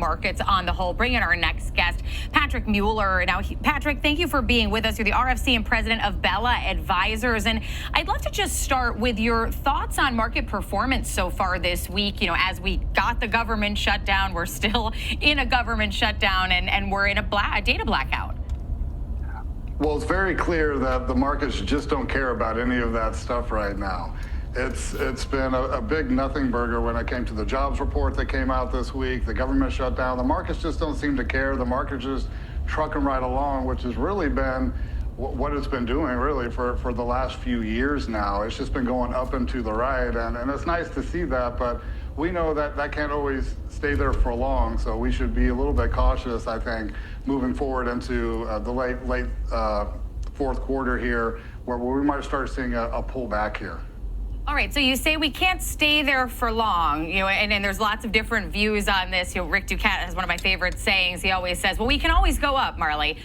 Markets on the whole. Bring in our next guest, Patrick Mueller. Now, Patrick, thank you for being with us. You're the RFC and president of Bella Advisors. And I'd love to just start with your thoughts on market performance so far this week. You know, as we got the government shutdown, we're still in a government shutdown and we're in a data blackout. Well, it's very clear that the markets just don't care about any of that stuff right now. It's been a big nothing burger when it came to the jobs report that came out this week, the government shutdown. The markets just don't seem to care. The market's just trucking right along, which has really been what it's been doing really for the last few years now. It's just been going up and to the right, and it's nice to see that, but we know that that can't always stay there for long, so we should be a little bit cautious, I think, moving forward into the late fourth quarter here, where we might start seeing a pullback here. All right, so you say we can't stay there for long, you know, and there's lots of different views on this. You know, Rick Ducat has one of my favorite sayings. He always says, well, we can always go up, Marley.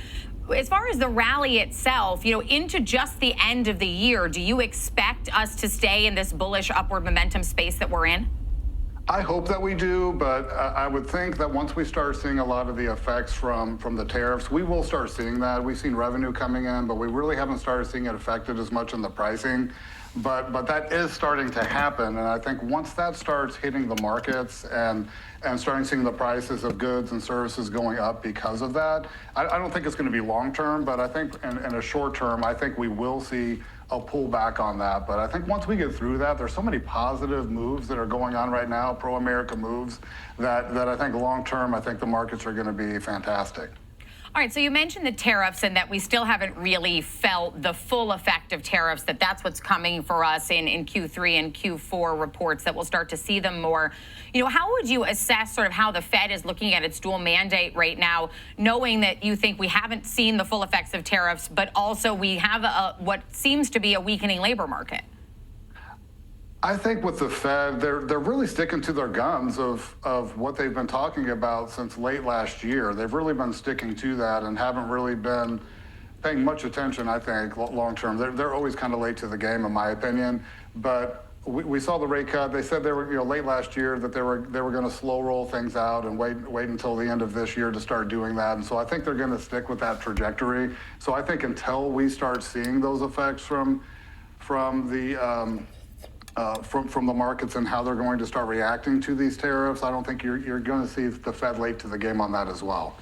As far as the rally itself, you know, into just the end of the year, do you expect us to stay in this bullish upward momentum space that we're in? I hope that we do, but I would think that once we start seeing a lot of the effects from the tariffs, we will start seeing that. We've seen revenue coming in, but we really haven't started seeing it affected as much in the pricing. But that is starting to happen, and I think once that starts hitting the markets and starting seeing the prices of goods and services going up because of that, I don't think it's going to be long term, but I think in a short term, I think we will see a pullback on that. But I think once we get through that, there's so many positive moves that are going on right now, pro-America moves, that I think long term, I think the markets are going to be fantastic. All right, so you mentioned the tariffs and that we still haven't really felt the full effect of tariffs, that's what's coming for us in Q3 and Q4 reports, that we'll start to see them more. You know, how would you assess sort of how the Fed is looking at its dual mandate right now, knowing that you think we haven't seen the full effects of tariffs, but also we have what seems to be a weakening labor market? I think with the Fed, they're really sticking to their guns of what they've been talking about since late last year. They've really been sticking to that and haven't really been paying much attention, I think, long term. They're always kind of late to the game, in my opinion. But we saw the rate cut. They said they were, late last year that they were going to slow roll things out and wait until the end of this year to start doing that. And so I think they're going to stick with that trajectory. So I think until we start seeing those effects from the markets and how they're going to start reacting to these tariffs, I don't think you're going to see the Fed late to the game on that as well.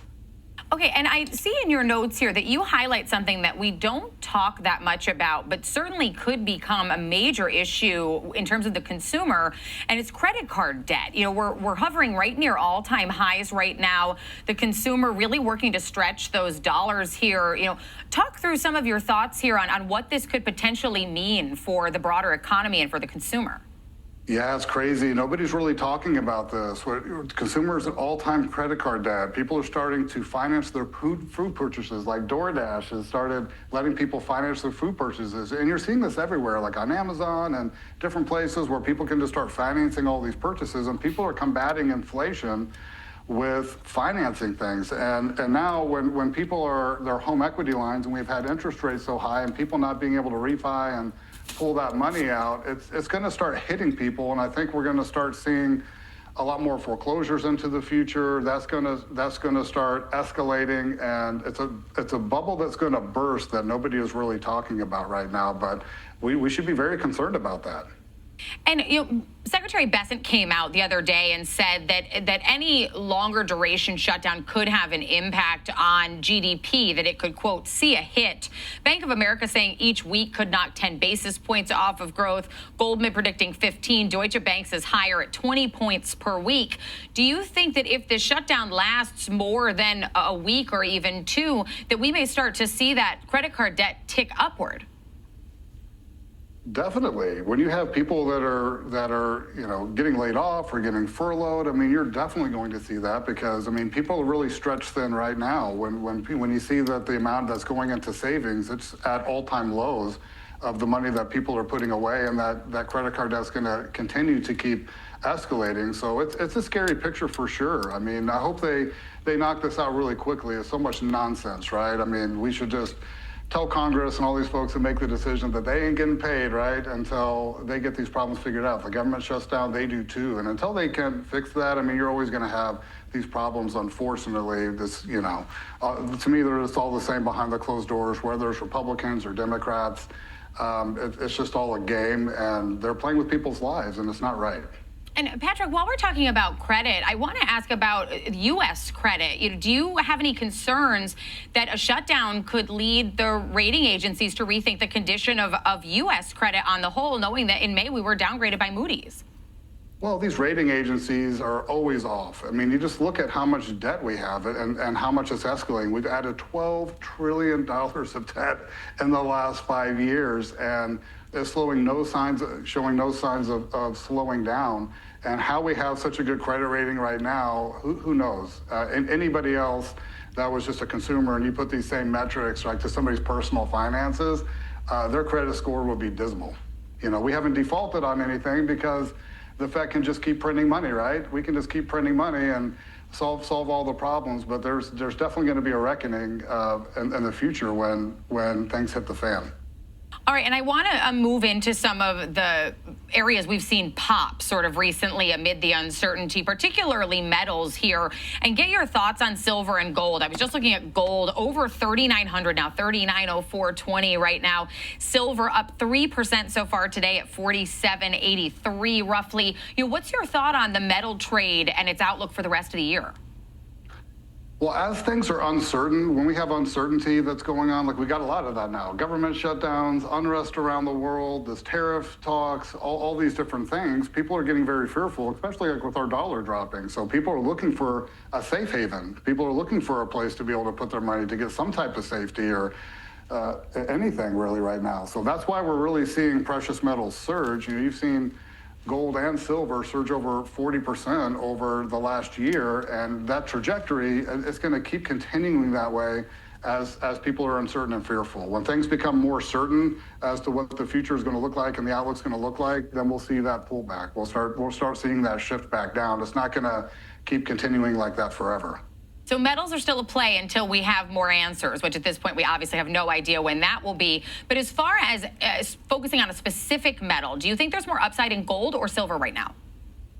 Okay, and I see in your notes here that you highlight something that we don't talk that much about, but certainly could become a major issue in terms of the consumer, and it's credit card debt. You know, we're hovering right near all-time highs right now. The consumer really working to stretch those dollars here. You know, talk through some of your thoughts here on what this could potentially mean for the broader economy and for the consumer. Yeah, it's crazy. Nobody's really talking about this. Consumers at all-time credit card debt. People are starting to finance their food purchases, like DoorDash has started letting people finance their food purchases. And you're seeing this everywhere, like on Amazon and different places where people can just start financing all these purchases, and people are combating inflation with financing things. And now when people their home equity lines, and we've had interest rates so high and people not being able to refi and pull that money out, it's going to start hitting people, and I think we're going to start seeing a lot more foreclosures into the future. That's going to start escalating, and it's a bubble that's going to burst that nobody is really talking about right now, but we should be very concerned about that. And Secretary Bessent came out the other day and said that any longer duration shutdown could have an impact on GDP, that it could, quote, see a hit. Bank of America saying each week could knock 10 basis points off of growth. Goldman predicting 15. Deutsche Bank is higher at 20 points per week. Do you think that if the shutdown lasts more than a week or even two, that we may start to see that credit card debt tick upward? Definitely. When you have people that are getting laid off or getting furloughed, I mean, you're definitely going to see that, because I mean, people are really stretched thin right now. When you see that the amount that's going into savings, it's at all-time lows of the money that people are putting away, and that credit card debt's going to continue to keep escalating. So it's a scary picture for sure. I mean, I hope they knock this out really quickly. It's so much nonsense, right? I mean, we should just tell Congress and all these folks who make the decision that they ain't getting paid, right, until they get these problems figured out. The government shuts down, they do too. And until they can fix that, I mean, you're always going to have these problems, unfortunately, to me, they're just all the same behind the closed doors, whether it's Republicans or Democrats. It's just all a game, and they're playing with people's lives, and it's not right. And Patrick, while we're talking about credit, I want to ask about U.S. credit. Do you have any concerns that a shutdown could lead the rating agencies to rethink the condition of U.S. credit on the whole, knowing that in May we were downgraded by Moody's? Well, these rating agencies are always off. I mean, you just look at how much debt we have and how much it's escalating. We've added $12 trillion of debt in the last 5 years, and it's showing no signs of slowing down. And how we have such a good credit rating right now, who knows? And anybody else that was just a consumer and you put these same metrics like to somebody's personal finances, their credit score will be dismal. We haven't defaulted on anything because the Fed can just keep printing money, right? We can just keep printing money and solve all the problems, but there's definitely going to be a reckoning in the future when things hit the fan. All right, and I want to move into some of the areas we've seen pop sort of recently amid the uncertainty, particularly metals here, and get your thoughts on silver and gold. I was just looking at gold, over 3,900 now, 3,904.20 right now. Silver up 3% so far today at 47.83 roughly. What's your thought on the metal trade and its outlook for the rest of the year? Well, as things are uncertain, when we have uncertainty that's going on, like we got a lot of that now, government shutdowns, unrest around the world, this tariff talks, all these different things, people are getting very fearful, especially like with our dollar dropping. So people are looking for a safe haven. People are looking for a place to be able to put their money to get some type of safety or anything really right now. So that's why we're really seeing precious metals surge. You've seen gold and silver surge over 40% over the last year, and that trajectory is going to keep continuing that way as people are uncertain and fearful. When things become more certain as to what the future is going to look like and the outlook's going to look like, then we'll see that pullback. We'll start seeing that shift back down. It's not going to keep continuing like that forever. So metals are still a play until we have more answers, which at this point we obviously have no idea when that will be. But as far as focusing on a specific metal, do you think there's more upside in gold or silver right now?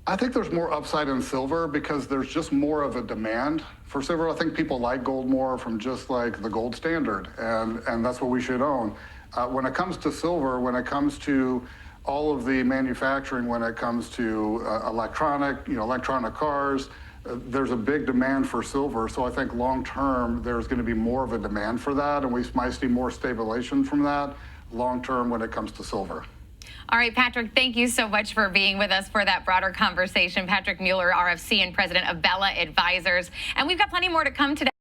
I think there's more upside in silver because there's just more of a demand for silver. I think people like gold more from just like the gold standard, and that's what we should own. When it comes to silver, when it comes to all of the manufacturing, when it comes to electronic cars, there's a big demand for silver. So I think long term, there's going to be more of a demand for that, and we might see more stabilization from that long term when it comes to silver. All right, Patrick, thank you so much for being with us for that broader conversation. Patrick Mueller, RFC and president of Bella Advisors. And we've got plenty more to come today.